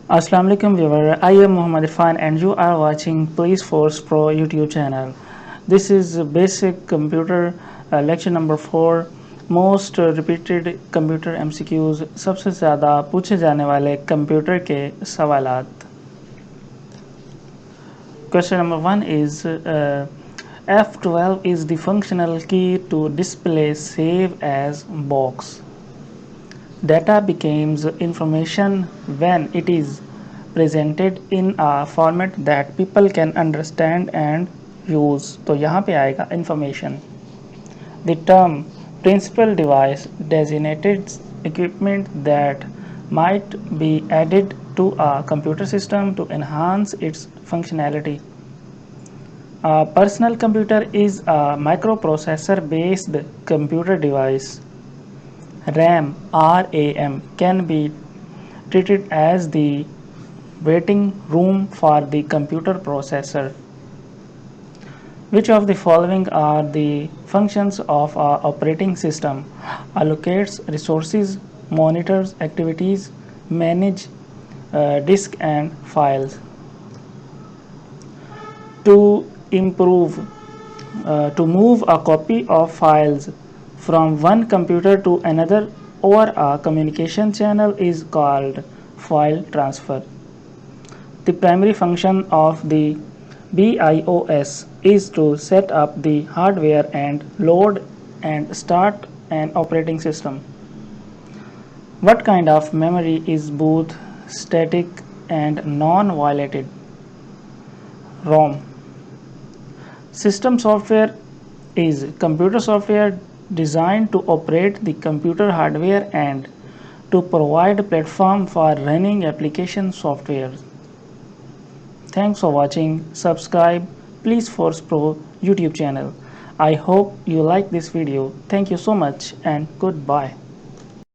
Assalamu alaikum viewer, I am Muhammad Irfan and you are watching Police Force Pro YouTube channel. This is basic computer lecture number 4 most repeated computer MCQs सबसे ज़्यादा पूछे जाने वाले computer के सवालात. Question number 1 is F12 is the functional key to display save as box. Data becomes information when it is presented in a format that people can understand and use. तो यहाँ पे आएगा information. The term principal device designates equipment that might be added to a computer system to enhance its functionality. A personal computer is a microprocessor based computer device. RAM can be treated as the waiting room for the computer processor. Which of the following are the functions of our operating system? Allocates resources, monitors activities, manage disk and files. To move a copy of files from one computer to another over a communication channel is called file transfer. The primary function of the BIOS is to set up the hardware and load and start an operating system. What kind of memory is both static and non-volatile? ROM. System software is computer software designed to operate the computer hardware and to provide a platform for running application software. Thanks for watching. Subscribe Police Force Pro YouTube channel. I hope you like this video. Thank you so much and goodbye.